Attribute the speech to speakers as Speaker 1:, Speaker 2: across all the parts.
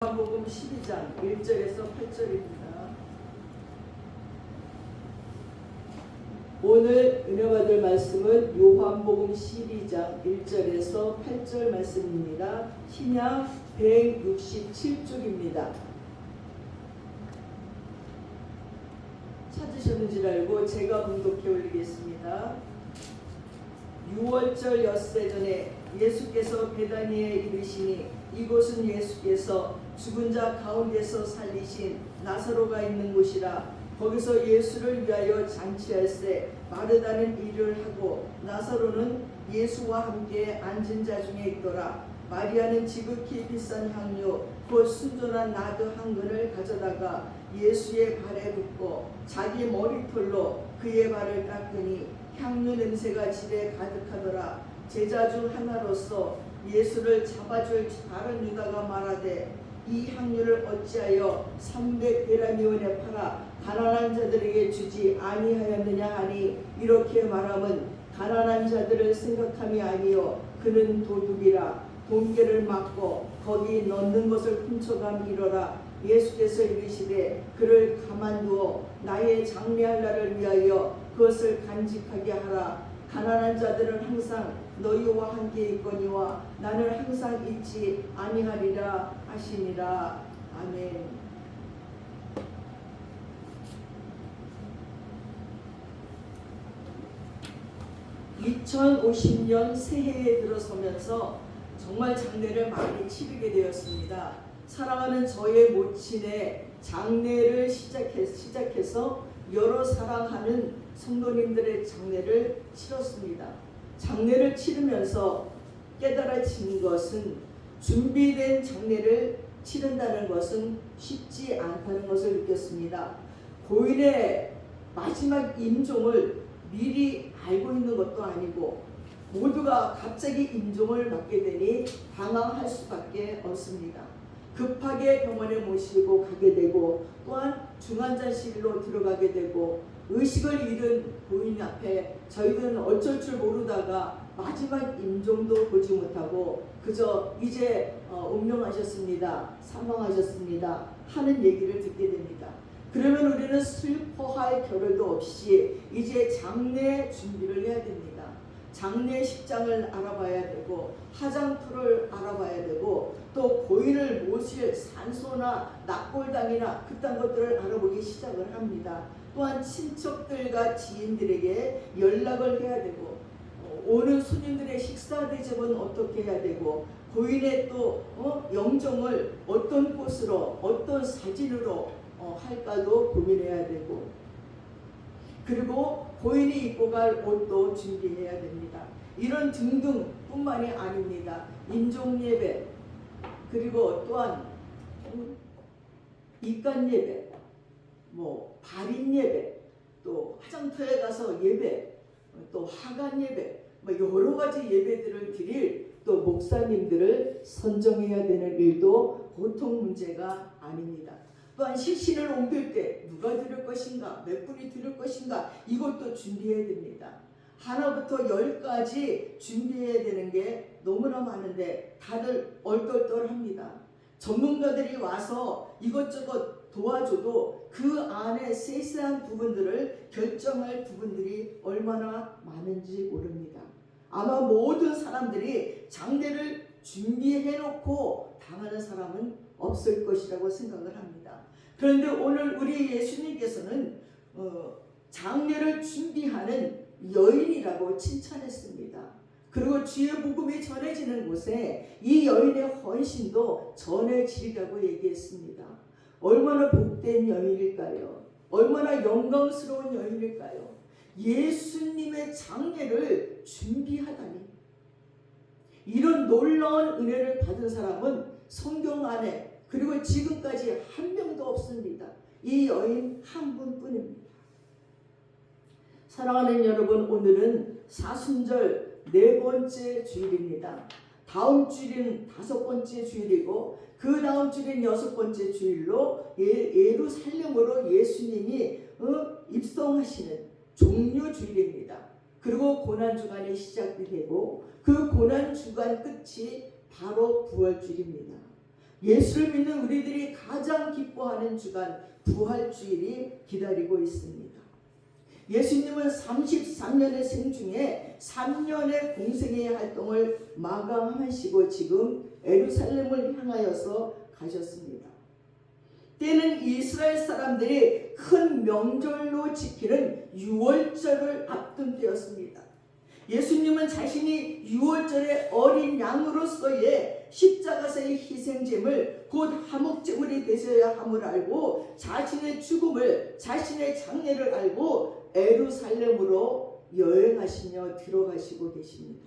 Speaker 1: 요한복음 12장 1절에서 8절입니다. 오늘 은혜 받을 말씀은 요한복음 12장 1절에서 8절 말씀입니다. 신약 167쪽입니다. 찾으셨는지 알고 제가 봉독해 올리겠습니다. 6월절 엿새 전에 예수께서 베다니에 이르시니 이곳은 예수께서 죽은 자 가운데서 살리신 나사로가 있는 곳이라. 거기서 예수를 위하여 잔치할세 마르다는 일을 하고 나사로는 예수와 함께 앉은 자 중에 있더라. 마리아는 지극히 비싼 향료 곧 순전한 나드 한 근을 가져다가 예수의 발에 붓고 자기 머리털로 그의 발을 닦으니 향료 냄새가 집에 가득하더라. 제자 중 하나로서 예수를 잡아줄 다른 유다가 말하되 이 향료를 어찌하여 300데나리온에 팔아 가난한 자들에게 주지 아니하였느냐 하니, 이렇게 말함은 가난한 자들을 생각함이 아니요 그는 도둑이라. 돈깨를 맞고 거기 넣는 것을 훔쳐감이러라. 예수께서 이르시되 그를 가만두어 나의 장례할 날을 위하여 그것을 간직하게 하라. 가난한 자들은 항상 너희와 함께 있거니와 나는 항상 있지 아니하리라 하시니라. 아멘. (2050년) 새해에 들어서면서 정말 장례를 많이 치르게 되었습니다. 사랑하는 저의 모친의 장례를 시작해서 여러 사랑하는 성도님들의 장례를 치렀습니다. 장례를 치르면서 깨달아진 것은 준비된 장례를 치른다는 것은 쉽지 않다는 것을 느꼈습니다. 고인의 마지막 임종을 미리 알고 있는 것도 아니고 모두가 갑자기 임종을 맞게 되니 당황할 수밖에 없습니다. 급하게 병원에 모시고 가게 되고 또한 중환자실로 들어가게 되고 의식을 잃은 고인 앞에 저희들은 어쩔 줄 모르다가 마지막 임종도 보지 못하고 그저 이제 운명하셨습니다, 사망하셨습니다 하는 얘기를 듣게 됩니다. 그러면 우리는 슬퍼할 겨를도 없이 이제 장례 준비를 해야 됩니다. 장례식장을 알아봐야 되고 화장터를 알아봐야 되고 또 고인을 모실 산소나 납골당이나 그딴 것들을 알아보기 시작을 합니다. 또한 친척들과 지인들에게 연락을 해야 되고 오는 손님들의 식사 대접은 어떻게 해야 되고 고인의 또 영정을 어떤 꽃으로 어떤 사진으로 할까도 고민해야 되고 그리고 고인이 입고 갈 옷도 준비해야 됩니다. 이런 등등 뿐만이 아닙니다. 임종예배 그리고 또한 입간예배 발인예배 또 화장터에 가서 예배 또 하간예배 여러 가지 예배들을 드릴 또 목사님들을 선정해야 되는 일도 보통 문제가 아닙니다. 또한 시신을 옮길 때 누가 들을 것인가 몇 분이 들을 것인가 이것도 준비해야 됩니다. 하나부터 10까지 준비해야 되는 게 너무나 많은데 다들 얼떨떨합니다. 전문가들이 와서 이것저것 도와줘도 그 안에 세세한 부분들을 결정할 부분들이 얼마나 많은지 모릅니다. 아마 모든 사람들이 장례를 준비해놓고 당하는 사람은 없을 것이라고 생각을 합니다. 그런데 오늘 우리 예수님께서는 장례를 준비하는 여인이라고 칭찬했습니다. 그리고 주의 복음이 전해지는 곳에 이 여인의 헌신도 전해지리라고 얘기했습니다. 얼마나 복된 여인일까요? 얼마나 영광스러운 여인일까요? 예수님의 장례를 준비하다니. 이런 놀라운 은혜를 받은 사람은 성경 안에 그리고 지금까지 한 명도 없습니다. 이 여인 한 분뿐입니다. 사랑하는 여러분, 오늘은 사순절 4번째 주일입니다. 다음 주일은 5번째 주일이고 그 다음 주일은 6번째 주일로 예루살렘으로 예수님이 입성하시는 종료주일입니다. 그리고 고난주간이 시작되고 그 고난주간 끝이 바로 부활주일입니다. 예수를 믿는 우리들이 가장 기뻐하는 주간 부활주일이 기다리고 있습니다. 예수님은 33년의 생중에 3년의 공생의 활동을 마감하시고 지금 예루살렘을 향하여서 가셨습니다. 때는 이스라엘 사람들이 큰 명절로 지키는 유월절을 앞둔 때였습니다. 예수님은 자신이 유월절의 어린 양으로서의 십자가에서의 희생제물 곧 화목제물이 되셔야 함을 알고 자신의 죽음을 자신의 장례를 알고 예루살렘으로 여행하시며 들어가시고 계십니다.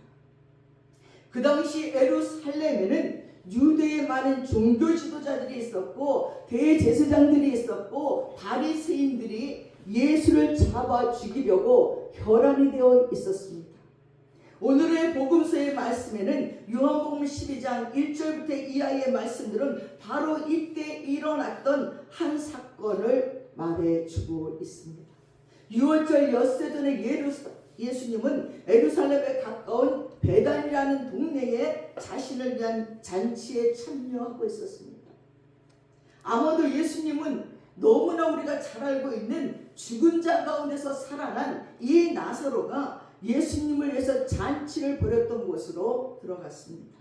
Speaker 1: 그 당시 예루살렘에는 유대의 많은 종교 지도자들이 있었고 대제사장들이 있었고 바리새인들이 예수를 잡아 죽이려고 혈안이 되어 있었습니다. 오늘의 복음서의 말씀에는 요한복음 12장 1절부터 이하의 말씀들은 바로 이때 일어났던 한 사건을 말해주고 있습니다. 6월절 엿새 전에 예수님은 예루살렘에 가까운 베단이라는 동네에 자신을 위한 잔치에 참여하고 있었습니다. 아마도 예수님은 너무나 우리가 잘 알고 있는 죽은 자 가운데서 살아난 이 나사로가 예수님을 위해서 잔치를 벌였던 곳으로 들어갔습니다.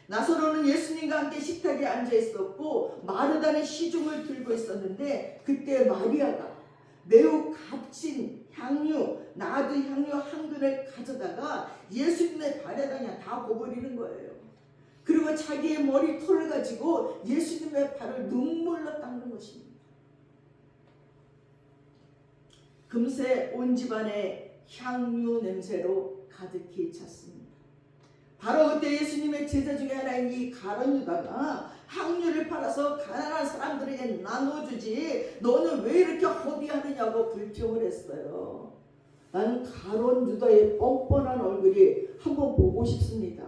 Speaker 1: 나사로는 예수님과 함께 식탁에 앉아 있었고 마르다는 시중을 들고 있었는데 그때 마리아가 매우 값진 향유, 나드 향유 한 근을 가져다가 예수님의 발에다 그냥 다 부어버리는 거예요. 그리고 자기의 머리털을 가지고 예수님의 발을 눈물로 닦는 것입니다. 금세 온 집안에 향유 냄새로 가득히 찼습니다. 바로 그때 예수님의 제자 중에 하나인 이 가룟 유다가 향유를 팔아서 가난한 사람들에게 나눠주지 너는 왜 이렇게 허비하느냐고 불평을 했어요. 나는 가룟 유다의 뻔뻔한 얼굴이 한번 보고 싶습니다.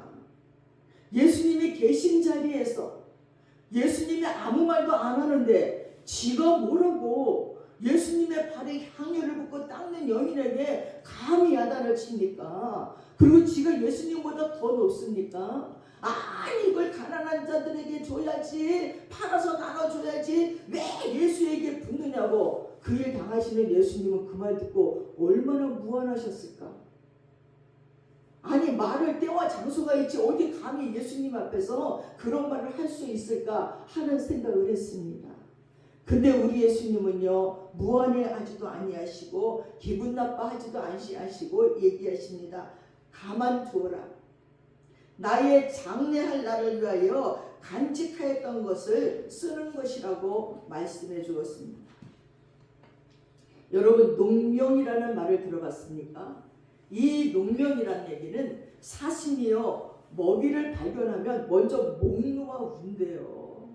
Speaker 1: 예수님이 계신 자리에서 예수님이 아무 말도 안 하는데 지가 뭐라고 예수님의 발에 향유를 붓고 닦는 여인에게 감히 야단을 칩니까? 그리고 지가 예수님보다 더 높습니까? 아니 이걸 가난한 자들에게 줘야지, 팔아서 나눠줘야지 왜 예수에게 붙느냐고 그 일 당하시는 예수님은 그 말 듣고 얼마나 무안하셨을까? 아니 말을 때와 장소가 있지 어디 감히 예수님 앞에서 그런 말을 할 수 있을까 하는 생각을 했습니다. 근데 우리 예수님은요 무안해하지도 아니하시고 기분 나빠하지도 아니하시고 얘기하십니다. 가만두어라. 나의 장례할 날을 위하여 간직하였던 것을 쓰는 것이라고 말씀해 주었습니다. 여러분 농명이라는 말을 들어봤습니까? 이 농명이라는 얘기는 사슴이요 먹이를 발견하면 먼저 목 놓아 운대요.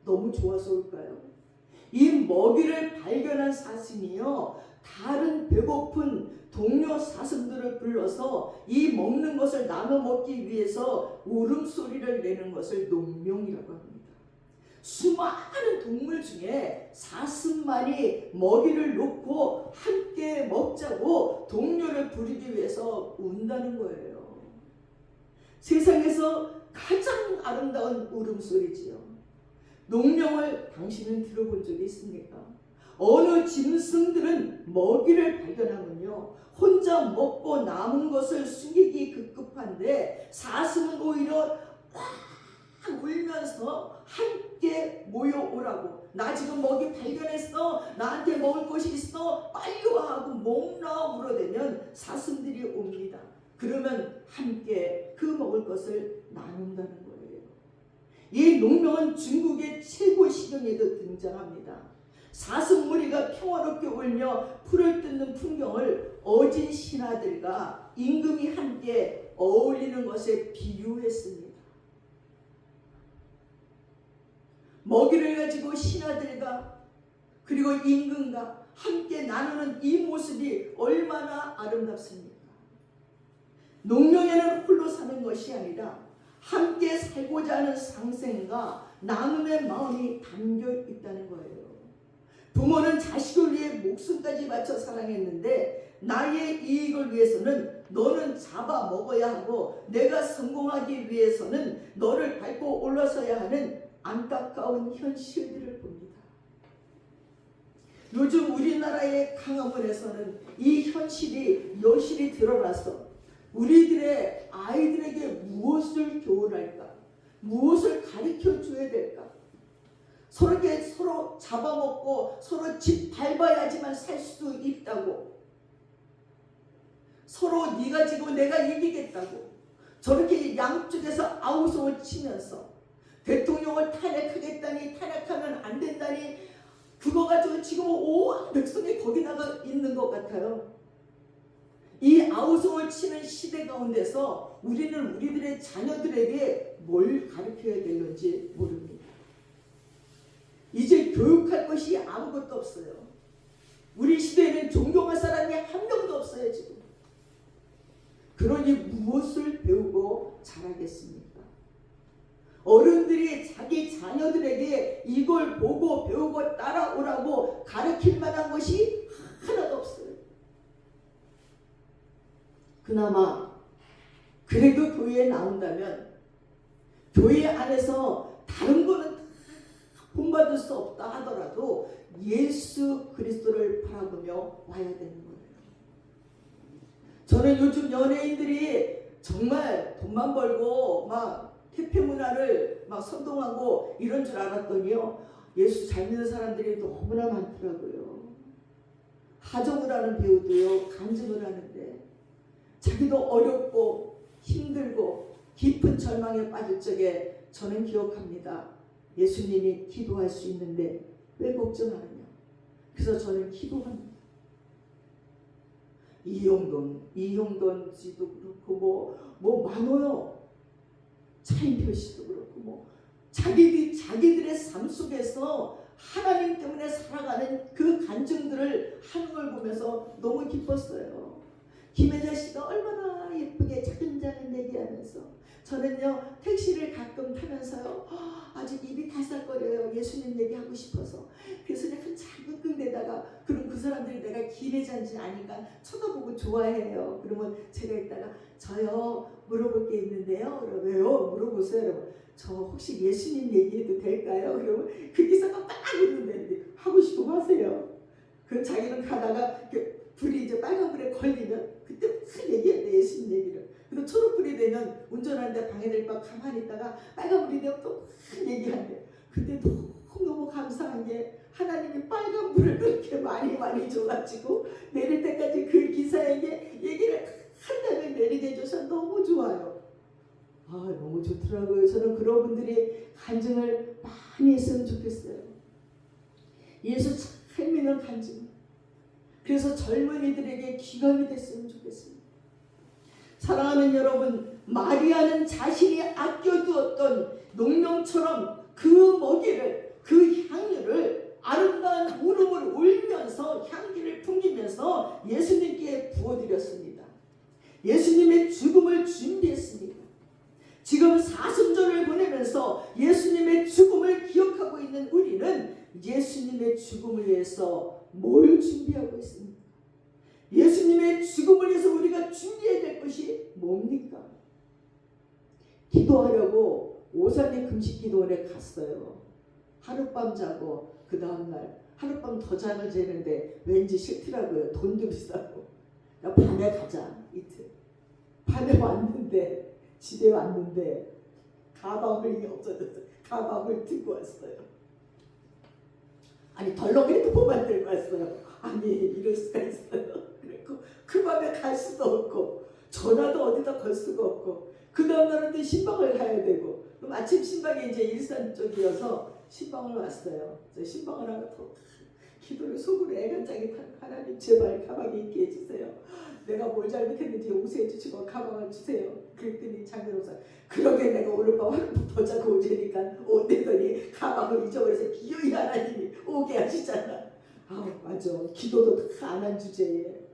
Speaker 1: 너무 좋아서 올까요? 이 먹이를 발견한 사슴이요 다른 배고픈 동료 사슴들을 불러서 이 먹는 것을 나눠 먹기 위해서 울음소리를 내는 것을 농명이라고 합니다. 수많은 동물 중에 사슴만이 먹이를 놓고 함께 먹자고 동료를 부리기 위해서 운다는 거예요. 세상에서 가장 아름다운 울음소리지요. 농명을 당신은 들어본 적이 있습니까? 어느 짐승들은 먹이를 발견하면요 혼자 먹고 남은 것을 숨기기 급급한데 사슴은 오히려 막 울면서 함께 모여오라고 나 지금 먹이 발견했어 나한테 먹을 것이 있어 빨리 와 하고 목 놓아 물어대면 사슴들이 옵니다. 그러면 함께 그 먹을 것을 나눈다는 거예요. 이 농명은 중국의 최고 시경에도 등장합니다. 사슴 무리가 평화롭게 울며 풀을 뜯는 풍경을 어진 신하들과 임금이 함께 어울리는 것에 비유했습니다. 먹이를 가지고 신하들과 그리고 임금과 함께 나누는 이 모습이 얼마나 아름답습니까? 농명에는 홀로 사는 것이 아니라 함께 살고자 하는 상생과 나눔의 마음이 담겨 있다는 거예요. 부모는 자식을 위해 목숨까지 바쳐 사랑했는데 나의 이익을 위해서는 너는 잡아먹어야 하고 내가 성공하기 위해서는 너를 밟고 올라서야 하는 안타까운 현실들을 봅니다. 요즘 우리나라의 강화문에서는 이 현실이 여실히 드러나서 우리들의 아이들에게 무엇을 교훈할까? 무엇을 가르쳐 줘야 될까? 서로 잡아먹고 서로 집 밟아야지만 살 수 있다고, 서로 네가 지고 내가 이기겠다고 저렇게 양쪽에서 아우성을 치면서 대통령을 탄핵하겠다니, 탄핵하면 안 된다니, 그거 가지고 지금 온 백성이 거기다가 있는 것 같아요. 이 아우성을 치는 시대 가운데서 우리는 우리들의 자녀들에게 뭘 가르쳐야 되는지 모릅니다. 이제 교육할 것이 아무것도 없어요. 우리 시대에는 존경할 사람이 한 명도 없어요 지금. 그러니 무엇을 배우고 자라겠습니까? 어른들이 자기 자녀들에게 이걸 보고 배우고 따라오라고 가르칠 만한 것이 하나도 없어요. 그나마 그래도 교회에 나온다면 교회 안에서 다른 거는 본받을 수 없다 하더라도 예수 그리스도를 바라보며 와야 되는 거예요. 저는 요즘 연예인들이 정말 돈만 벌고 막 퇴폐 문화를 막 선동하고 이런 줄 알았더니요, 예수 잘 믿는 사람들이 너무나 많더라고요. 하정을 하는 배우도요, 간증을 하는데 자기도 어렵고 힘들고 깊은 절망에 빠질 적에 저는 기억합니다. 예수님이 기도할 수 있는데 왜 걱정하느냐. 그래서 저는 기도합니다. 이용돈 씨도 그렇고 뭐 많아요. 차인표 씨도 그렇고 자기들의 삶 속에서 하나님 때문에 살아가는 그 간증들을 하는 걸 보면서 너무 기뻤어요. 김혜자 씨가 얼마나 예쁘게 차근차근 얘기하면서, 저는요 택시를 가끔 타면서요 아주 입이 달싹거려요. 예수님 얘기하고 싶어서. 그래서 그냥 작은 끙대다가, 그럼 그 사람들이 내가 김혜자인지 아니까 쳐다보고 좋아해요. 그러면 제가 이따가 저요 물어볼 게 있는데요. 그러면 왜요? 물어보세요. 여러분, 저 혹시 예수님 얘기해도 될까요? 그러면 그 기사가 딱 웃는데 하고 싶고 하세요. 그 자기는 가다가 불이 이제 빨간불에 걸리면 그때 막 얘기해야 돼, 예수님 얘기를. 그래서 초록불이 되면 운전하는데 방해될까 가만히 있다가 빨간불이 되면 또 막 얘기한대. 근데 너무 감사한 게 하나님이 빨간불을 그렇게 많이 줘가지고 내릴 때까지 그 기사에게 얘기를 한 다음에 내리게 해줘서 너무 좋아요. 아, 너무 좋더라고요. 저는 그런 분들이 간증을 많이 했으면 좋겠어요. 예수 잘 믿는 간증. 그래서 젊은이들에게 기감이 됐으면 좋겠습니다. 사랑하는 여러분, 마리아는 자신이 아껴두었던 농명처럼 그 먹이를, 그 향유를 아름다운 울음을 울면서 향기를 풍기면서 예수님께 부어드렸습니다. 예수님의 죽음을 준비했습니다. 지금 사순절을 보내면서 예수님의 죽음을 기억하고 있는 우리는 예수님의 죽음을 위해서 뭘 준비하고 있습니까? 예수님의 죽음을 위해서 우리가 준비해야 될 것이 뭡니까? 기도하려고 오산리 금식기도원에 갔어요. 하룻밤 자고 그 다음날 하룻밤 더 잠을 재는데 왠지 싫더라고요. 돈도 비싸고. 밤에 가자, 이틀. 밤에 왔는데, 집에 왔는데 가방이 없어졌어요. 가방을 들고 왔어요. 아니, 덜렁이도 뭐만 들고 왔어요. 아니, 이럴 수가 있어요. 그리고 그 밤에 갈 수도 없고 전화도 어디다 걸 수가 없고 그 다음날은 또 신방을 가야 되고, 마침 신방이 이제 일산 쪽이어서 신방을 왔어요. 신방을 하고 또 기도를 속으로 애간장에 타고, 하나님 제발 가방에 있게 해주세요. 내가 뭘 잘못했는지 용서해 주시고 가방을 주세요. 그랬더니 장로사, 그러게 내가 오늘 밤 하룻밤 더 자고 오자니까 오대더니 가방을 잊어버려서 기어이 하나님이 오게 하시잖아. 아, 맞아. 기도도 다 안 한 주제에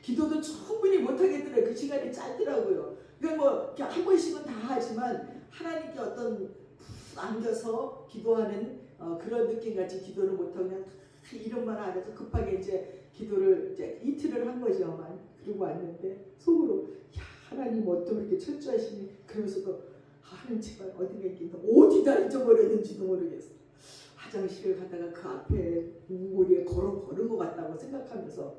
Speaker 1: 기도도 충분히 못하겠더래. 그 시간이 짧더라고요. 그러니까 뭐 한 번씩은 다 하지만 하나님께 어떤 푹 안겨서 기도하는 그런 느낌같이 기도를 못하고 그냥 이름만 알아서 급하게 이제 기도를 이제 이틀을 한 거죠만. 그리고 왔는데 속으로, 야, 하나님 어쩜 이렇게 철저하시니. 그러면서도 하는 제발 어디 갔긴다 어디다 잊어버렸는지도 모르겠어. 화장실을 갔다가 그 앞에 우물에 걸은 것 같다고 생각하면서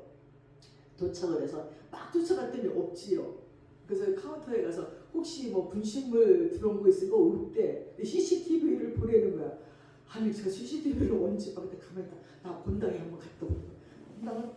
Speaker 1: 도착을 해서 막 쫓아갔더니 없지요. 그래서 카운터에 가서 혹시 뭐 분식물 들어온 거 있으면 올때 CCTV를 보내는 거야. 아니 제가 CCTV를 언제 근데 가만히 있다. 나 본당에 한번 갔다 오고 본당을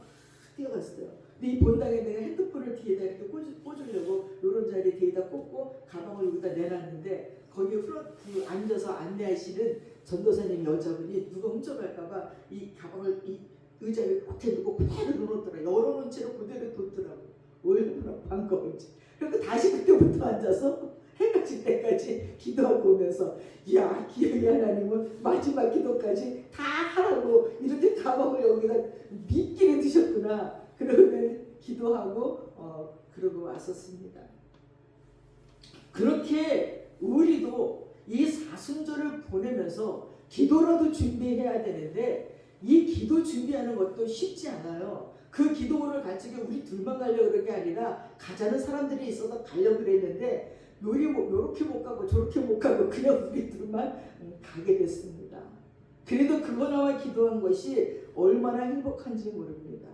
Speaker 1: 뛰어갔어요. 근데 이 본당에 내가 핸드폰을 뒤에다 이렇게 꽂으려고 요런 자리에 뒤에다 꽂고 가방을 여기다 내놨는데 거기에 그 앉아서 안내하시는 전도사님 여자분이 누가 훔쳐갈까봐 이 가방을 이 의자에 이렇게 놓고 그대로 놓았더라. 열어놓은 채로 그대로 뒀더라고. 얼마나 반가운지. 그리고 다시 그때부터 앉아서 해가 질 때까지 기도하고 오면서 야 기억이 하나님은 마지막 기도까지 다 하라고 이렇게 가방을 여기다 미끼를 드셨구나. 그러면 기도하고 그러고 왔었습니다. 그렇게 우리도 이 사순절을 보내면서 기도라도 준비해야 되는데 이 기도 준비하는 것도 쉽지 않아요. 그 기도를 갈 적에 우리 둘만 가려고 그런 게 아니라 가자는 사람들이 있어서 가려고 그랬는데 요렇게 못 가고 저렇게 못 가고 그냥 우리 둘만 가게 됐습니다. 그래도 그거나마 기도한 것이 얼마나 행복한지 모릅니다.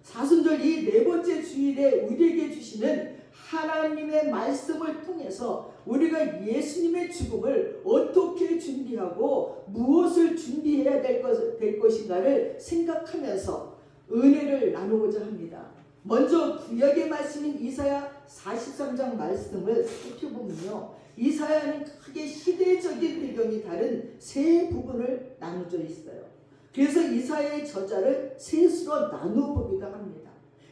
Speaker 1: 사순절 이 네 번째 주일에 우리에게 주시는 하나님의 말씀을 통해서 우리가 예수님의 죽음을 어떻게 준비하고 무엇을 준비해야 될 것인가를 생각하면서 은혜를 나누고자 합니다. 먼저 구약의 말씀인 이사야 43장 말씀을 살펴보면요. 이사야는 크게 시대적인 배경이 다른 세 부분을 나누어져 있어요. 그래서 이사야의 저자를 셋으로 나누어 보기도 합니다.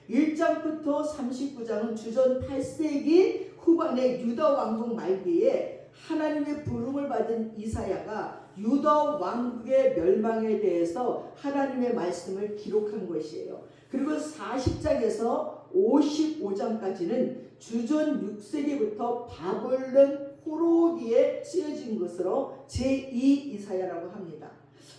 Speaker 1: 1장부터 39장은 주전 8세기 후반의 유다 왕국 말기에 하나님의 부름을 받은 이사야가 유다 왕국의 멸망에 대해서 하나님의 말씀을 기록한 것이에요. 그리고 40장에서 55장까지는 주전 6세기부터 바벨론 포로기에 쓰여진 것으로 제2 이사야라고 합니다.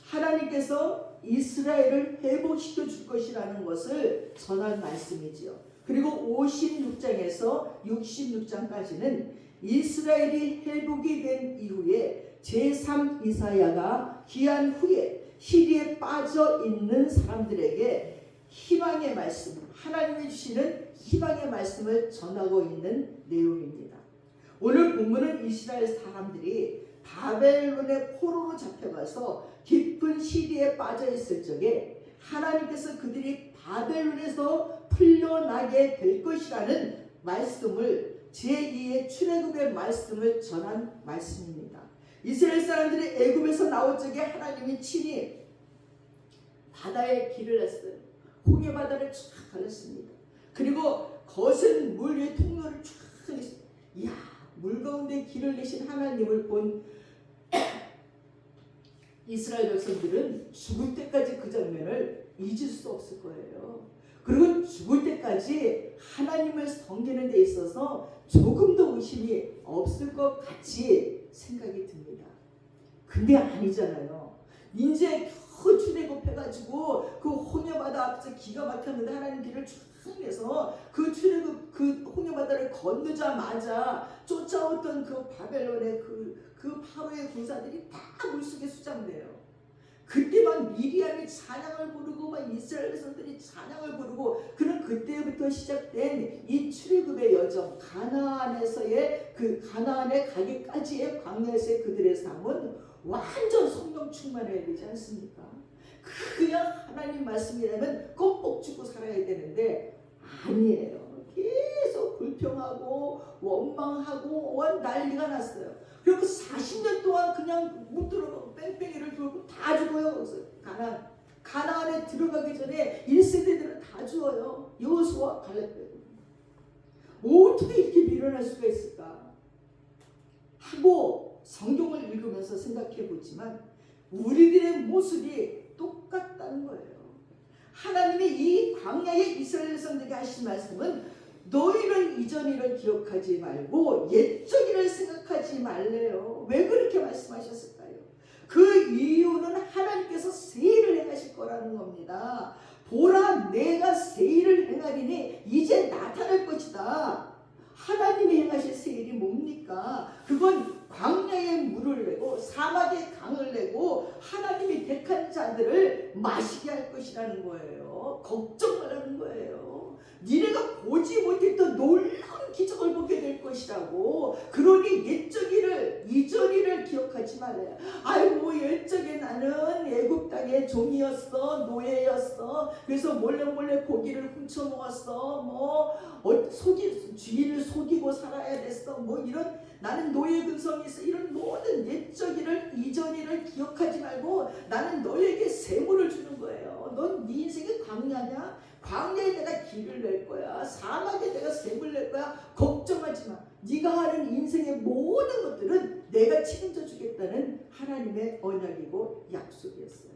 Speaker 1: 하나님께서 이스라엘을 회복시켜 줄 것이라는 것을 전한 말씀이지요. 그리고 56장에서 66장까지는 이스라엘이 회복이 된 이후에 제3 이사야가 귀한 후에 시리에 빠져 있는 사람들에게 희망의 말씀, 하나님이 주시는 희망의 말씀을 전하고 있는 내용입니다. 오늘 본문은 이스라엘 사람들이 바벨론의 포로로 잡혀가서 깊은 시리에 빠져 있을 적에 하나님께서 그들이 바벨론에서 풀려나게 될 것이라는 말씀을 제2의 출애굽의 말씀을 전한 말씀입니다. 이스라엘 사람들이 애굽에서 나올 적에 하나님이 친히 바다에 길을 냈어요. 홍해 바다를 쫙 갈랐습니다. 그리고 거센 물 위에 통로를 쫙 냈어요. 이야, 물 가운데 길을 내신 하나님을 본 이스라엘 백성들은 죽을 때까지 그 장면을 잊을 수 없을 거예요. 그리고 죽을 때까지 하나님을 섬기는 데 있어서 조금도 의심이 없을 것 같이 생각이 듭니다. 근데 아니잖아요. 이제 겨우 출애굽해가지고 그 홍해바다 앞에서 기가 막혔는데 하나님 길을 쭉 내서 그 출애굽 그 홍해바다를 건너자마자 쫓아왔던 그 바벨론의 그 파로의 군사들이 다 물속에 수장돼요. 그때만 미리암이 찬양을 부르고 막 이스라엘 백성들이 찬양을 부르고 그런 그때부터 시작된 이 출애굽의 여정, 가나안에서의 그 가나안에 가기까지의 광야에서의 그들의 삶은 완전 성령 충만해야 되지 않습니까? 그냥 하나님 말씀이라면 껌뻑 죽고 살아야 되는데 아니에요. 계속 불평하고 원망하고 난리가 났어요. 그리고 40년 동안 그냥 못 들어가고 뺑뺑이를 돌고 다 죽어요. 그래서 가나안에 들어가기 전에 1세대들은 다 죽어요. 여호수아 갈렙 빼고. 어떻게 이렇게 밀어낼 수가 있을까 하고 성경을 읽으면서 생각해 보지만 우리들의 모습이 똑같다는 거예요. 하나님이 이 광야의 이스라엘 백성들에게 하신 말씀은 너희는 이전 일을 기억하지 말고 옛적 일을 생각하지 말래요. 왜 그렇게 말씀하셨을까요? 그 이유는 하나님께서 새 일을 행하실 거라는 겁니다. 보라, 내가 새 일을 행하리니 이제 나타날 것이다. 하나님이 행하실 새 일이 뭡니까? 그건 자신이 택한 자들을 마시게 할 것이라는 거예요. 걱정 말라는 거예요. 니네가 보지 못했던 놀라운 기적을 보게 될 것이라고. 그러니 옛적 일을, 이전 일을 기억하지 말아요. 아이고 옛적에 나는 애굽 땅의 종이었어, 노예였어. 그래서 몰래 고기를 훔쳐 먹었어. 주인을 속이고 살아야 됐어. 이런 나는 노예 근성이 있어. 이런 모든 옛적 일을, 이전 일을 기억하지 말고 나는 너에게 세물을 주는 거예요. 넌 네 인생이 광야냐? 광야에 내가 길을 낼 거야. 사막에 내가 샘을 낼 거야. 걱정하지 마. 네가 하는 인생의 모든 것들은 내가 책임져 주겠다는 하나님의 언약이고 약속이었어요.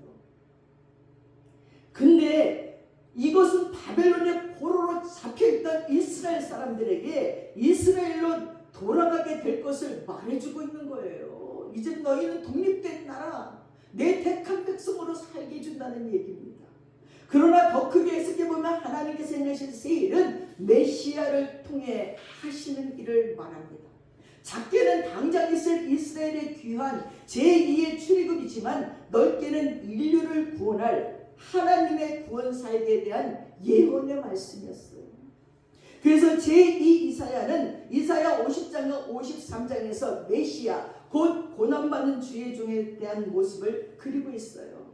Speaker 1: 근데 이것은 바벨론의 포로로 잡혀있던 이스라엘 사람들에게 이스라엘로 돌아가게 될 것을 말해주고 있는 거예요. 이제 너희는 독립된 나라, 내 택한 백성으로 살게 해준다는 얘기입니다. 그러나 더 크게 해석해보면 하나님께서 행하실 새 일은 메시아를 통해 하시는 일을 말합니다. 작게는 당장 있을 이스라엘의 귀한 제2의 출애굽이지만 넓게는 인류를 구원할 하나님의 구원 사역에 대한 예언의 말씀이었어요. 그래서 제2 이사야는 이사야 50장과 53장에서 메시아 곧 고난받는 주의 종에 대한 모습을 그리고 있어요.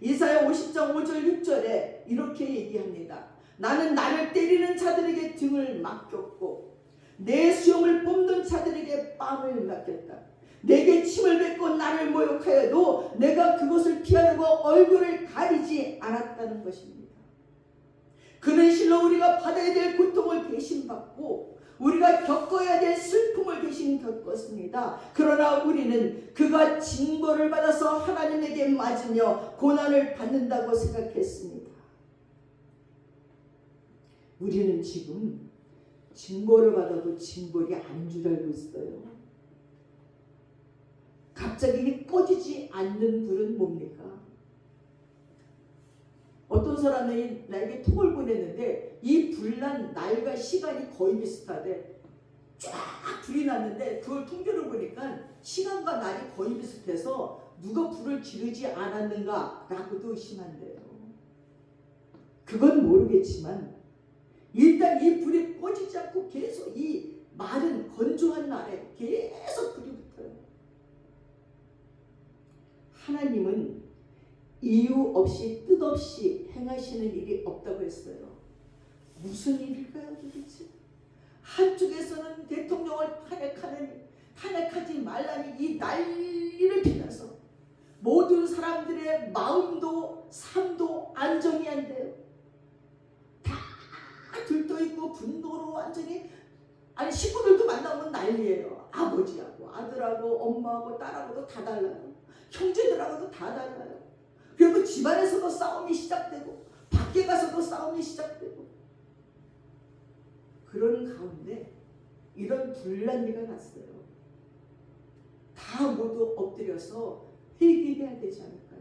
Speaker 1: 이사야 50장 5절 6절에 이렇게 얘기합니다. 나는 나를 때리는 자들에게 등을 맡겼고 내 수염을 뽑는 자들에게 뺨을 맡겼다. 내게 침을 뱉고 나를 모욕하여도 내가 그것을 피하려고 얼굴을 가리지 않았다는 것입니다. 그는 실로 우리가 받아야 될 고통을 대신 받고 우리가 겪어야 될 슬픔을 대신 겪었습니다. 그러나 우리는 그가 징벌을 받아서 하나님에게 맞으며 고난을 받는다고 생각했습니다. 우리는 지금 징벌을 받아도 징벌이 아닌 줄 알고 있어요. 갑자기 꺼지지 않는 불은 뭡니까? 어떤 사람이 나에게 톡을 보냈는데 이 불난 날과 시간이 거의 비슷하대. 쫙 불이 났는데 그걸 통계를 보니까 시간과 날이 거의 비슷해서 누가 불을 지르지 않았는가 라고도 의심한대요. 그건 모르겠지만 일단 이 불이 꺼지지 않고 계속 이 마른 건조한 날에 계속 불이 붙어요. 하나님은 이유 없이 뜻없이 행하시는 일이 없다고 했어요. 무슨 일일까요 도대체? 한쪽에서는 대통령을 탄핵하지 말라니 이 난리를 피면서 모든 사람들의 마음도 삶도 안정이 안 돼요. 다 들떠있고 분노로 완전히 식구들도 만나면 난리예요. 아버지하고 아들하고 엄마하고 딸하고도 다 달라요. 형제들하고도 다 달라요. 그리고 집안에서도 싸움이 시작되고 밖에 가서도 싸움이 시작되고 그런 가운데 이런 분란기가 났어요. 다 모두 엎드려서 회개해야 되지 않을까요?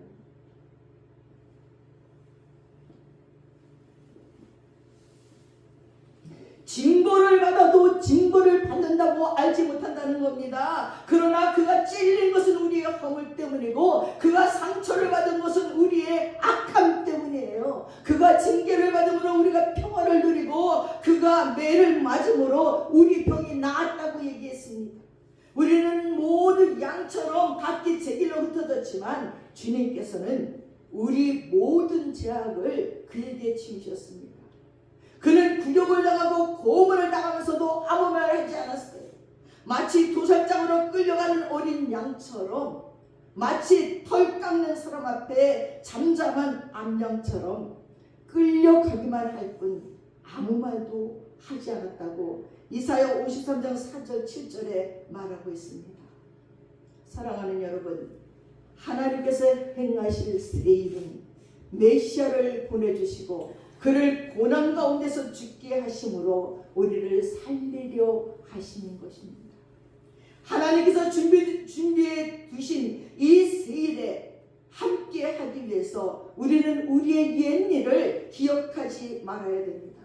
Speaker 1: 징벌을 받아도 징벌을 받는다고 알지 못한다는 겁니다. 그러나 그가 찔린 것은 우리의 허물 때문이고 그가 상처를 받은 것은 우리의 악함 때문이에요. 그가 징계를 받음으로 우리가 평화를 누리고 그가 매를 맞음으로 우리 병이 나았다고 얘기했습니다. 우리는 모두 양처럼 각기 제 길로 흩어졌지만 주님께서는 우리 모든 죄악을 그에게 지우셨습니다. 그는 굴욕을 당하고 고문을 당하면서도 아무 말 하지 않았어요. 마치 도살장으로 끌려가는 어린 양처럼, 마치 털 깎는 사람 앞에 잠잠한 암양처럼 끌려가기만 할 뿐 아무 말도 하지 않았다고 이사야 53장 4절 7절에 말하고 있습니다. 사랑하는 여러분, 하나님께서 행하실 새 일은 메시아를 보내주시고 그를 고난 가운데서 죽게 하심으로 우리를 살리려 하시는 것입니다. 하나님께서 준비해 두신 이 세일에 함께 하기 위해서 우리는 우리의 옛일을 기억하지 말아야 됩니다.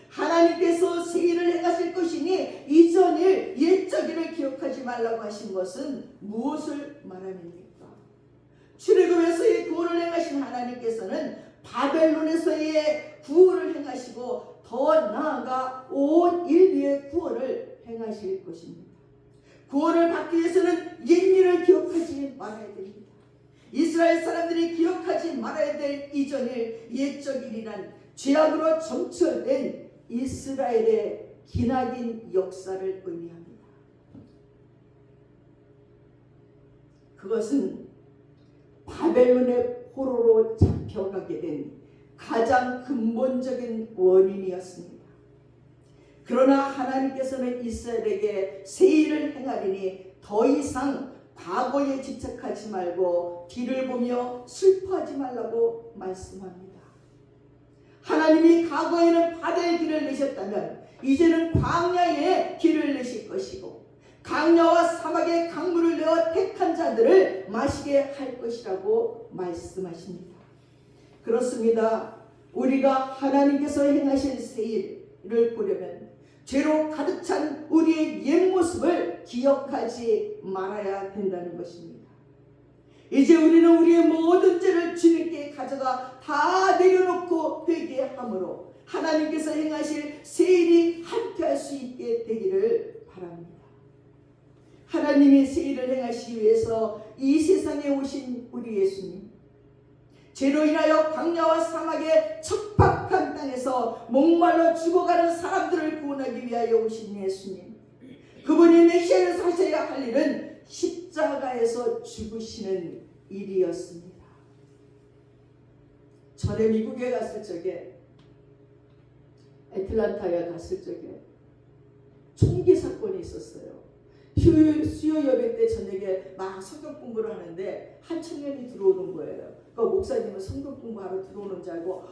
Speaker 1: 하나님께서 세일을 행하실 것이니 이전 일, 옛적 일을 기억하지 말라고 하신 것은 무엇을 말합니까? 출애굽에서의 하나님께서는 바벨론에서의 구원을 행하시고 더 나아가 온 인류의 구원을 행하실 것입니다. 구원을 받기 위해서는 옛일을 기억하지 말아야 됩니다. 이스라엘 사람들이 기억하지 말아야 될 이전일 옛적 일이란 죄악으로 점철된 이스라엘의 기나긴 역사를 의미합니다. 그것은 바벨론의 포로로 잡혀가게 된 가장 근본적인 원인이었습니다. 그러나 하나님께서는 이스라엘에게 새 일을 행하리니 더 이상 과거에 집착하지 말고 뒤를 보며 슬퍼하지 말라고 말씀합니다. 하나님이 과거에는 바다의 길을 내셨다면 이제는 광야의 길을 내실 것이고 강야와 사막의 강물을 내어 택한 자들을 마시게 할 것이라고 말씀하십니다. 그렇습니다. 우리가 하나님께서 행하실 새 일을 보려면 죄로 가득 찬 우리의 옛 모습을 기억하지 말아야 된다는 것입니다. 이제 우리는 우리의 모든 죄를 주님께 가져가 다 내려놓고 회개함으로 하나님께서 행하실 새 일이 함께할 수 있게 되기를 바랍니다. 하나님이 새 일을 행하시기 위해서 이 세상에 오신 우리 예수님, 죄로 인하여 광야와 사막의 척박한 땅에서 목말라 죽어가는 사람들을 구원하기 위하여 오신 예수님, 그분이 메시아를 하셔야 할 일은 십자가에서 죽으시는 일이었습니다. 전에 미국에 갔을 적에, 애틀란타에 갔을 적에 총기 사건이 있었어요. 수요 예배 때 저녁에 막 성경 공부를 하는데 한 청년이 들어오는 거예요. 그러니까 목사님은 성경 공부하러 들어오는 줄 알고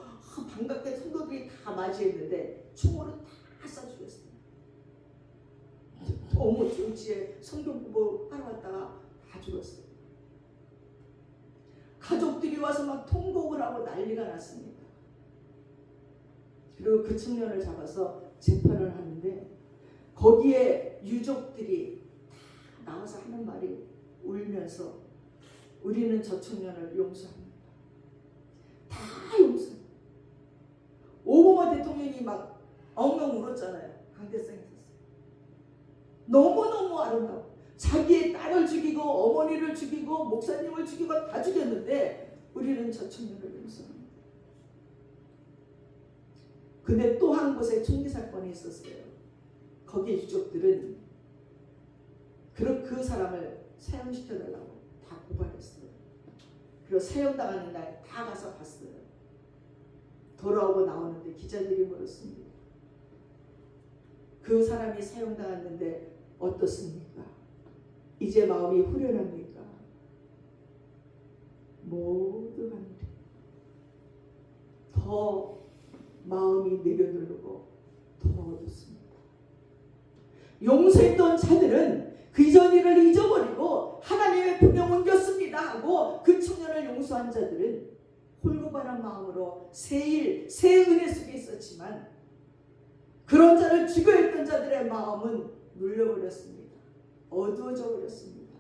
Speaker 1: 반갑게 성도들이 다 맞이했는데 총으로 다 쏴 죽였어요. 너무 정치에 성경 공부하러 왔다가 다 죽었어요. 가족들이 와서 막 통곡을 하고 난리가 났습니다. 그리고 그 청년을 잡아서 재판을 하는데 거기에 유족들이 다 나와서 하는 말이 울면서 우리는 저 청년을 용서합니다. 다 용서합니다. 오바마 대통령이 막 엉엉 울었잖아요. 강대상에 있었어요. 너무너무 아름다워. 자기의 딸을 죽이고 어머니를 죽이고 목사님을 죽이고 다 죽였는데 우리는 저 청년을 용서합니다. 근데 또 한 곳에 총기 사건이 있었어요. 거기 유족들은 그 사람을 사형시켜달라고 다 고발했어요. 그리고 사형당하는 날 다 가서 봤어요. 돌아오고 나오는데 기자들이 물었습니다. 그 사람이 사형당했는데 어떻습니까? 이제 마음이 후련합니까? 모두 하늘에 더 마음이 내려누르고 더 어둡습니다. 용서했던 자들은 그 전 일을 잊어버리고 하나님의 품에 옮겼습니다 하고 그 청년을 용서한 자들은 홀고반한 마음으로 새 일, 새 은혜 속에 있었지만 그런 자를 죽여 했던 자들의 마음은 눌려버렸습니다. 어두워져 버렸습니다.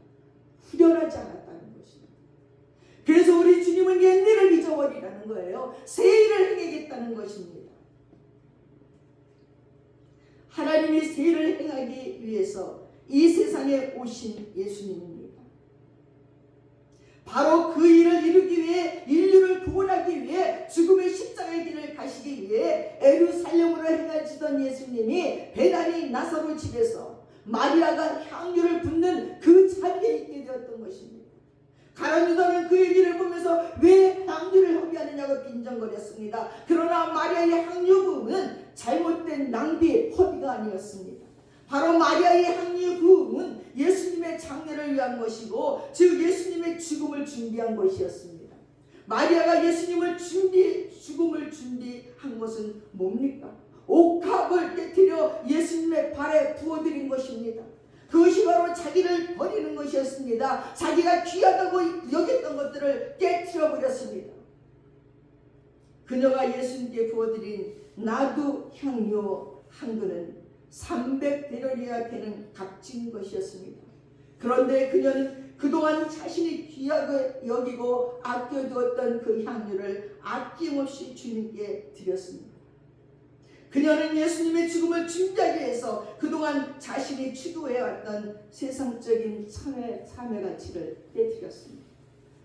Speaker 1: 후련하지 않았다는 것입니다. 그래서 우리 주님은 옛일을 잊어버리라는 거예요. 새 일을 행하겠다는 것입니다. 하나님이 새 일을 행하기 위해서 이 세상에 오신 예수님입니다. 바로 그 일을 이루기 위해 인류를 구원하기 위해 죽음의 십자가의 길을 가시기 위해 예루살렘으로 행하시던 예수님이 베다니 나사로 집에서 마리아가 향유를 붓는 그 자리에 있게 되었던 것입니다. 가룟 유다는 그 얘기를 보면서 왜 향유를 허비하느냐고 빈정거렸습니다. 그러나 마리아의 향유 부음은 잘못된 낭비, 허비가 아니었습니다. 바로 마리아의 향유 부음은 예수님의 장례를 위한 것이고 즉 예수님의 죽음을 준비한 것이었습니다. 마리아가 예수님을 죽음을 준비한 것은 뭡니까? 옥합을 깨뜨려 예수님의 발에 부어드린 것입니다. 그것이 바로 자기를 버리는 것이었습니다. 자기가 귀하다고 여겼던 것들을 깨뜨려 버렸습니다. 그녀가 예수님께 부어드린 나두 향유 한 그는 300데나리아 되는 값진 것이었습니다. 그런데 그녀는 그동안 자신이 귀하게 여기고 아껴두었던 그 향유를 아낌없이 주님께 드렸습니다. 그녀는 예수님의 죽음을 준비하기 위해서 그동안 자신이 추구해왔던 세상적인 삶의 가치를 깨뜨렸습니다.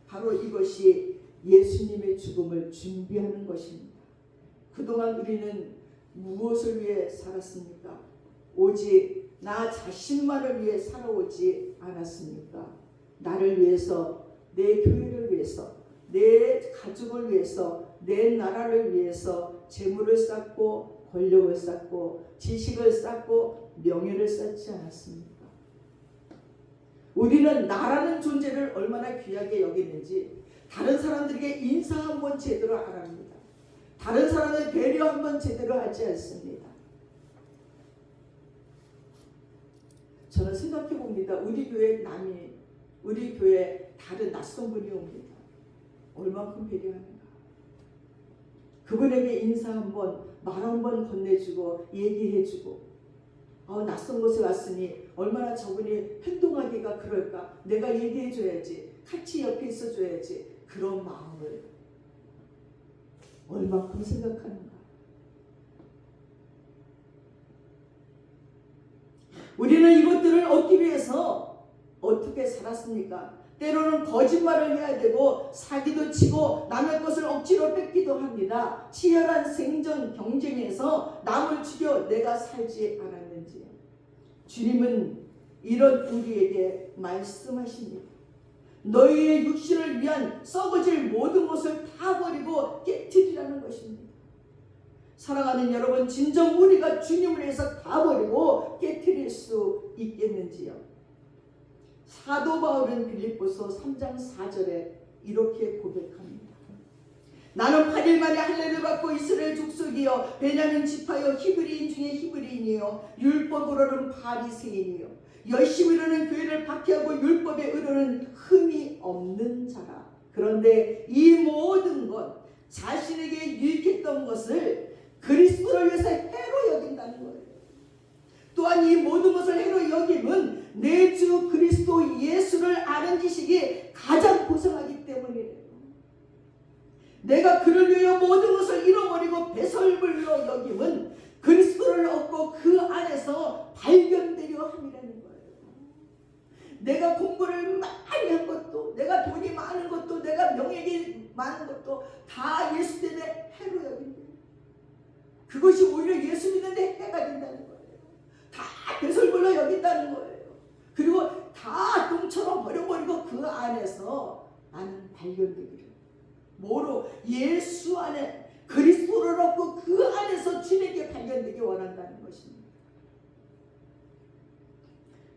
Speaker 1: 바로 이것이 예수님의 죽음을 준비하는 것입니다. 그동안 우리는 무엇을 위해 살았습니까? 오직 나 자신만을 위해 살아오지 않았습니까? 나를 위해서, 내 교회를 위해서, 내 가족을 위해서, 내 나라를 위해서 재물을 쌓고 권력을 쌓고 지식을 쌓고 명예를 쌓지 않았습니까? 우리는 나라는 존재를 얼마나 귀하게 여기는지 다른 사람들에게 인사 한번 제대로 안 합니다. 다른 사람을 배려 한번 제대로 하지 않습니다. 저는 생각해 봅니다. 우리 교회 다른 낯선 분이 옵니다. 얼만큼 배려하는가. 그분에게 인사 한번, 말 한번 건네주고 얘기해주고, 낯선 곳에 왔으니 얼마나 저분이 행동하기가 그럴까. 내가 얘기해줘야지. 같이 옆에 있어줘야지. 그런 마음을 얼만큼 생각하는가. 우리는 이것들을 얻기 위해서 어떻게 살았습니까? 때로는 거짓말을 해야 되고 사기도 치고 남의 것을 억지로 뺏기도 합니다. 치열한 생존 경쟁에서 남을 죽여 내가 살지 않았는지요. 주님은 이런 우리에게 말씀하십니다. 너희의 육신을 위한 썩어질 모든 것을 다 버리고 깨뜨리라는 것입니다. 사랑하는 여러분, 진정 우리가 주님을 위해서 다 버리고 깨뜨릴 수 있겠는지요? 사도 바울은 빌립보서 3장 4절에 이렇게 고백합니다. 나는 8일 만에 할례를 받고 이스라엘 족속이요 베냐민 지파요 히브리인 중에 히브리인이요 율법으로는 바리새인이요 열심히로는 교회를 박해하고 율법에 의로는 흠이 없는 자라. 그런데 이 모든 것, 자신에게 유익했던 것을 그리스도를 위해서 해로 여긴다는 거예요. 또한 이 모든 것을 해로 여김은 내 주 그리스도 예수를 아는 지식이 가장 고상하기 때문이래요. 내가 그를 위하여 모든 것을 잃어버리고 배설물로 여김은 그리스도를 얻고 그 안에서 발견되려 함이라는 거예요. 내가 공부를 많이 한 것도, 내가 돈이 많은 것도, 내가 명예가 많은 것도 다 예수 때문에 해로 여긴대요. 그것이 오히려 예수 믿는데 해가 된다는 거예요. 다 배설물로 여긴다는 거예요. 그리고 다 똥처럼 버려버리고 그 안에서 나는 발견되기를. 뭐로? 예수 안에 그리스도를 얻고 그 안에서 주님께 발견되기 원한다는 것입니다.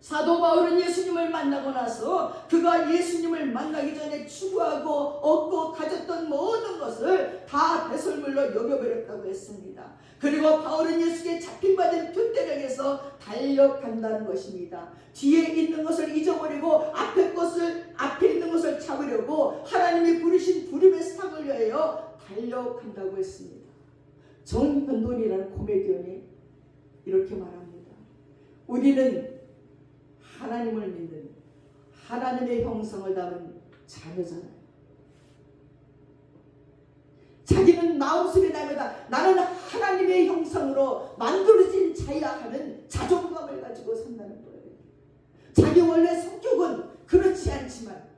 Speaker 1: 사도 바울은 예수님을 만나고 나서 그가 예수님을 만나기 전에 추구하고 얻고 가졌던 모든 것을 다 배설물로 여겨버렸다고 했습니다. 그리고 바울은 예수께 잡힌받은 표대력에서 달려간다는 것입니다. 뒤에 있는 것을 잊어버리고 앞에 있는 것을 잡으려고 하나님이 부르신 부름의 상을 위하여 달려간다고 했습니다. 존 변돈이라는 코미디언이 이렇게 말합니다. 우리는 하나님을 믿는 하나님의 형상을 담은 자녀잖아요. 자기는 마음속에 남에다 나는 하나님의 형상으로 만들어진 자야 하는 자존감을 가지고 산다는 거예요. 자기 원래 성격은 그렇지 않지만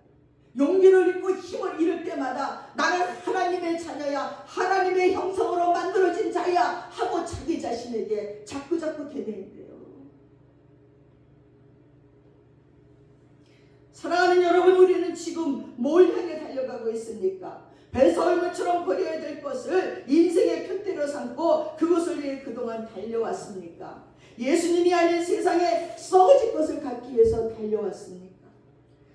Speaker 1: 용기를 잃고 힘을 잃을 때마다 나는 하나님의 자녀야, 하나님의 형상으로 만들어진 자야 하고 자기 자신에게 자꾸 되뇌인데요. 사랑하는 여러분, 우리는 지금 뭘 향해 달려가고 있습니까? 배설물처럼 버려야 될 것을 인생의 표대로 삼고 그것을 위해 그동안 달려왔습니까? 예수님이 아닌 세상에 썩어질 것을 갖기 위해서 달려왔습니까?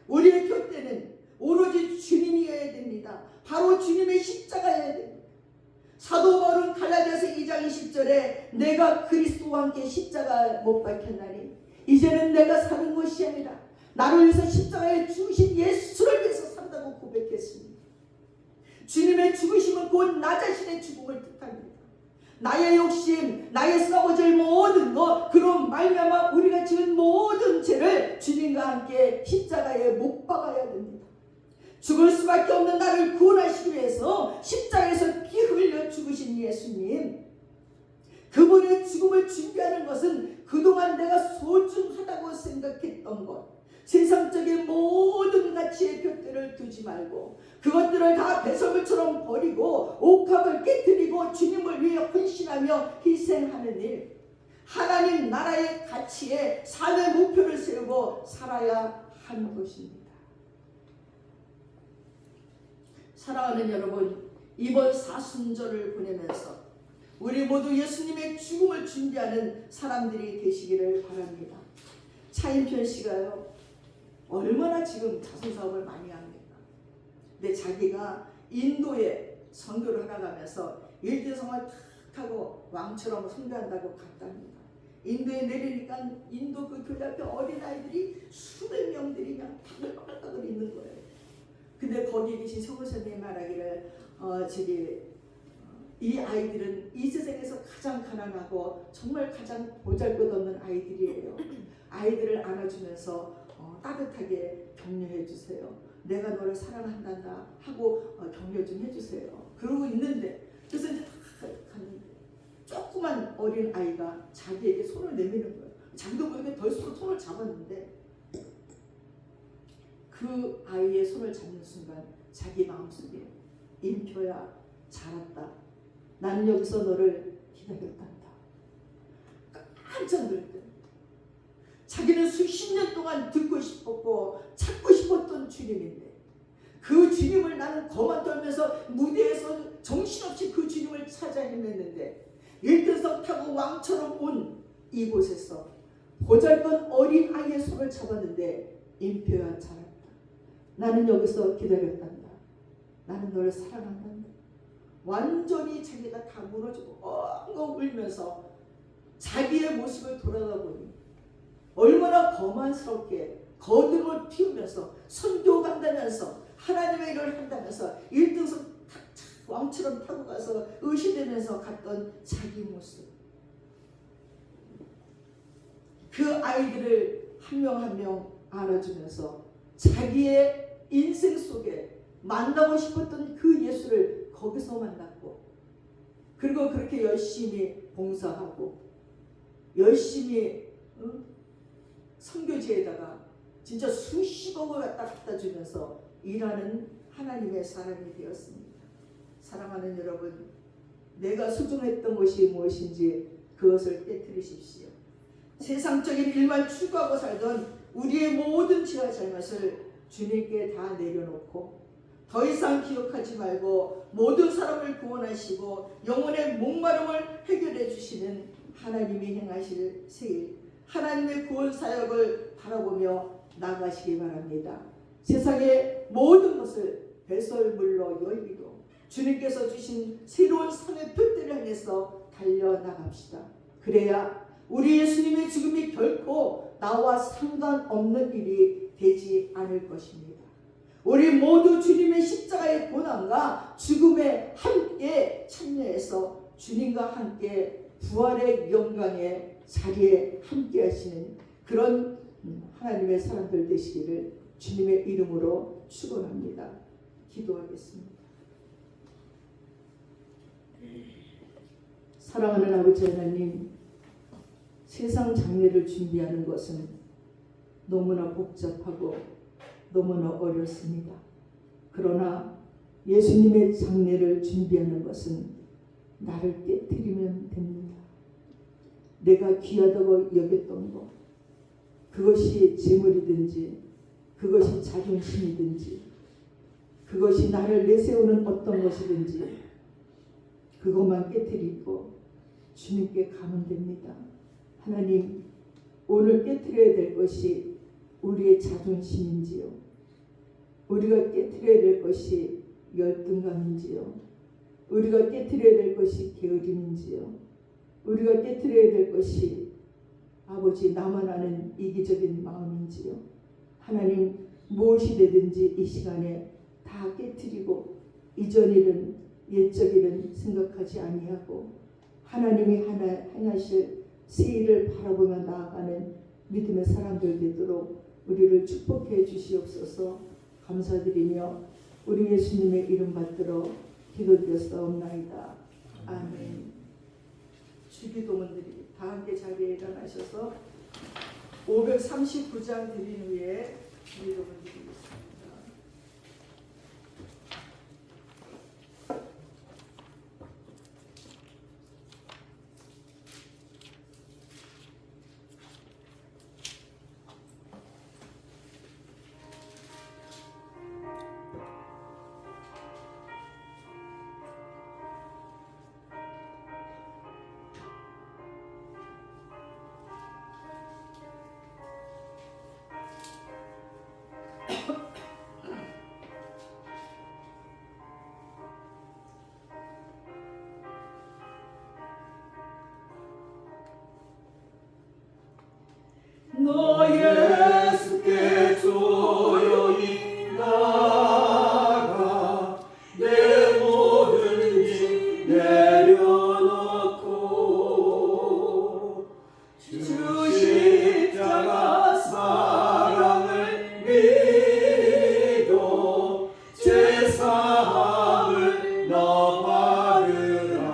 Speaker 1: 우리의 표대는 오로지 주님이어야 됩니다. 바로 주님의 십자가여야 됩니다. 사도 바울은 갈라디아서 2장 20절에 내가 그리스도와 함께 십자가 못 박혔나니 이제는 내가 사는 것이 아니라 나를 위해서 십자가에 죽으신 예수를 위해서 산다고 고백했습니다. 주님의 죽으심은 곧 나 자신의 죽음을 뜻합니다. 나의 욕심, 나의 썩어질 모든 것, 그런 말미암아 우리가 지은 모든 죄를 주님과 함께 십자가에 못 박아야 됩니다. 죽을 수밖에 없는 나를 구원하시기 위해서 십자가에서 피 흘려 죽으신 예수님, 그분의 죽음을 준비하는 것은 그동안 내가 소중하다고 생각했던 것, 세상적인 모든 가치의 곁들을 두지 말고 그것들을 다 배설물처럼 버리고 옥합을 깨뜨리고 주님을 위해 헌신하며 희생하는 일, 하나님 나라의 가치에 삶의 목표를 세우고 살아야 하는 것입니다. 사랑하는 여러분, 이번 사순절을 보내면서 우리 모두 예수님의 죽음을 준비하는 사람들이 되시기를 바랍니다. 차인편 씨가요, 얼마나 지금 자선사업을 많이 합니까? 근데 자기가 인도에 선교를 하러 가면서 일대성을 탁 타고 왕처럼 선교한다고 갔답니다. 인도에 내리니까 인도 그 교회 앞에 어린아이들이 수백 명들이 그냥 바글바글 있는 거예요. 근데 거기에 계신 성우 선생님이 말하기를 이 아이들은 이 세상에서 가장 가난하고 정말 가장 보잘것없는 아이들이에요. 아이들을 안아주면서 따뜻하게 격려해 주세요. 내가 너를 사랑한단다 하고 격려 좀 해주세요. 그러고 있는데, 그래서 이제 다 갔는데 조그만 어린 아이가 자기에게 손을 내미는 거예요. 자기도 모르게 덜 손을 잡았는데 그 아이의 손을 잡는 순간 자기 마음속에, 인표야 잘 왔다. 나는 여기서 너를 기다렸단다. 깜짝 놀랐대. 자기는 수십 년 동안 듣고 싶었고 찾고 싶었던 주님인데 그 주님을 나는 거만 떨면서 무대에서 정신없이 그 주님을 찾아 헤맸는데 일등석 타고 왕처럼 온 이곳에서 보잘것 어린 아이의 손을 잡았는데, 인표야 잘 왔다. 나는 여기서 기다렸단다. 나는 너를 사랑한단다. 완전히 자기가 다 무너지고 엉엉 울면서 자기의 모습을 돌아다보니 얼마나 거만스럽게 거듭을 피우면서 선교 간다면서 하나님의 일을 한다면서 1등석 왕처럼 타고 가서 의시되면서 갔던 자기 모습. 그 아이들을 한 명 한 명 안아주면서 자기의 인생 속에 만나고 싶었던 그 예수를 거기서 만났고, 그리고 그렇게 열심히 봉사하고 열심히 선교지에다가 진짜 수십억을 갖다 주면서 일하는 하나님의 사람이 되었습니다. 사랑하는 여러분, 내가 소중했던 것이 무엇인지 그것을 깨뜨리십시오. 세상적인 일만 추구하고 살던 우리의 모든 죄와 잘못을 주님께 다 내려놓고 더 이상 기억하지 말고 모든 사람을 구원하시고 영혼의 목마름을 해결해 주시는 하나님이 행하실 새일, 하나님의 구원 사역을 바라보며 나가시기 바랍니다. 세상의 모든 것을 배설물로 열기로 주님께서 주신 새로운 삶의 표대를 향해서 달려나갑시다. 그래야 우리 예수님의 죽음이 결코 나와 상관없는 일이 되지 않을 것입니다. 우리 모두 주님의 십자가의 고난과 죽음에 함께 참여해서 주님과 함께 부활의 영광의 자리에 함께 하시는 그런 하나님의 사람들 되시기를 주님의 이름으로 축원합니다. 기도하겠습니다. 사랑하는 아버지 하나님, 세상 장례를 준비하는 것은 너무나 복잡하고 너무나 어렵습니다. 그러나 예수님의 장례를 준비하는 것은 나를 깨뜨리면 됩니다. 내가 귀하다고 여겼던 것, 그것이 재물이든지 그것이 자존심이든지 그것이 나를 내세우는 어떤 것이든지 그것만 깨뜨리고 주님께 가면 됩니다. 하나님, 오늘 깨뜨려야 될 것이 우리의 자존심인지요, 우리가 깨뜨려야 될 것이 열등감인지요, 우리가 깨뜨려야 될 것이 게으름인지요, 우리가 깨뜨려야 될 것이 아버지 나만 아는 이기적인 마음인지요. 하나님, 무엇이 되든지 이 시간에 다 깨뜨리고 이전 일은 옛적 일은 생각하지 아니하고 하나님이 행하실 새 일을 바라보며 나아가는 믿음의 사람들 되도록 우리를 축복해 주시옵소서. 감사드리며 우리 예수님의 이름 받들어 기도드렸사옵나이다. 아멘. 주기도문들이 다 함께 자리에 일어나셔서 539장 드린 후에 주기도문 드리겠습니다. 너 예수께 조용히 나가 내 모든 짐 내려놓고 주 십자가 사랑을 믿어 제사함을 너 받으라.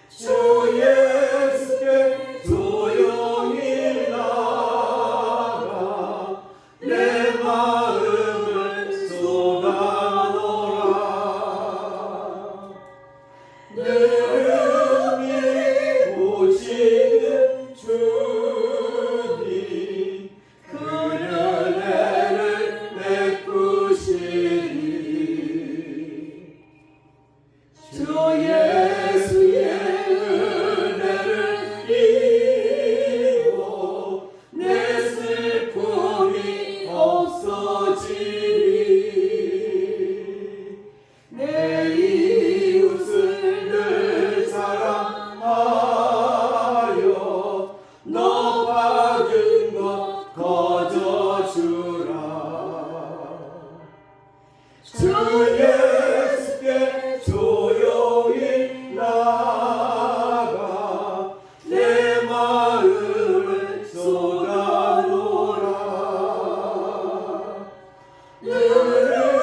Speaker 1: 주 예수께 조용히 나가 내 마음을 쏟아놓으라. 내 은혜 보시는 주님 그 은혜를 베푸시니 주 예수의 은혜를 입어 내 슬픔이 없어지리. 내 이웃을 늘 사랑하여 너 받은 것 거저주라. 주 예수께 조용히 나가 내 마음을 쏟아놓으라.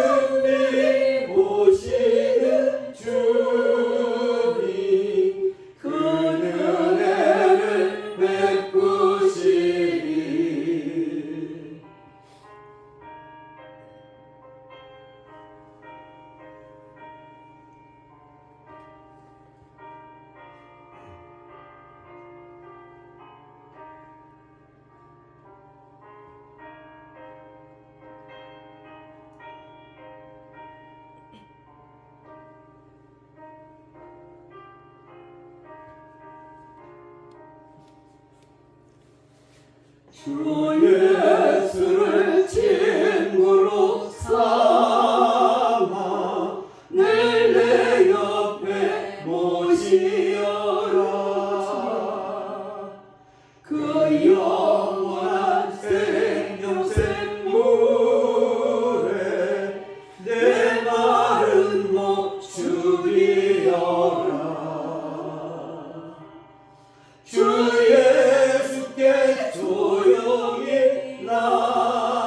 Speaker 1: 은혜 보시는 주님 그 은혜를 베푸시리. 주 예수를 친구로 삼아 늘 내 옆에 모시어라. 그 영원한 생명샘 물에 내 마른 목 죽이어라. 주 예수께 조용히 나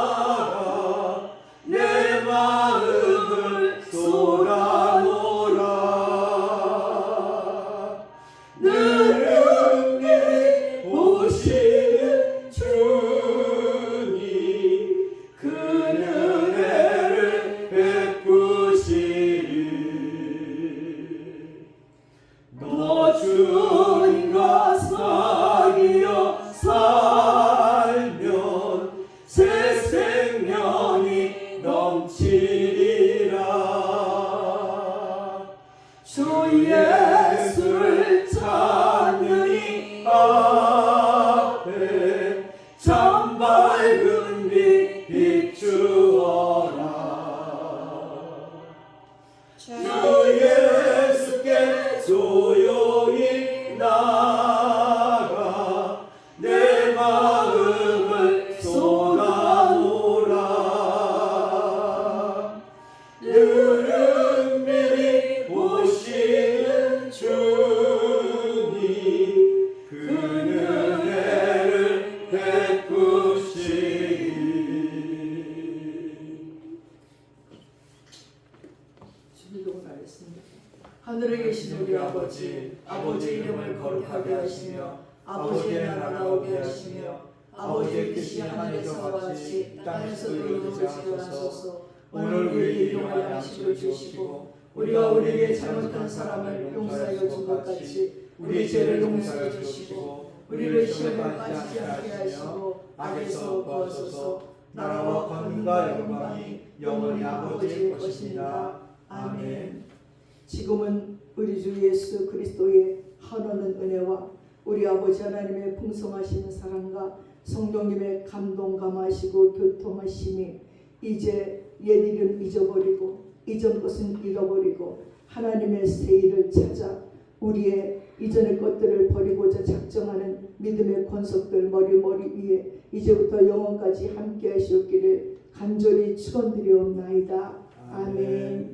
Speaker 1: 주기도문 하겠습니다. 하늘에 계신 우리 아버지, 아버지의 이름을 거룩하게 하시며 아버지의 나라가 오게 하시며 아버지의 뜻이 하늘에서 같이 땅에서도 이루어지게 하소서. 오늘 우리에게 일용할 양식을 주시고 우리가 우리에게 잘못한 사람을 용서하여 준 것 같이 우리 죄를 용서해 주시고 우리를 시험에 빠지지 않게 하시고 악에서 구하소서. 나라와 권능과 영광이 영원히 아버지의 것입니다. 아멘. 지금은 우리 주 예수 그리스도의 한없는 은혜와 우리 아버지 하나님의 풍성하신 사랑과 성령님의 감동 감하시고 교통하심이 이제 옛 일은 잊어버리고 이전 것은 잃어버리고 하나님의 새 일을 찾아 우리의 이전의 것들을 버리고자 작정하는 믿음의 권속들 머리 위에 이제부터 영원까지 함께 하시옵기를 간절히 축원드리옵나이다. 아멘.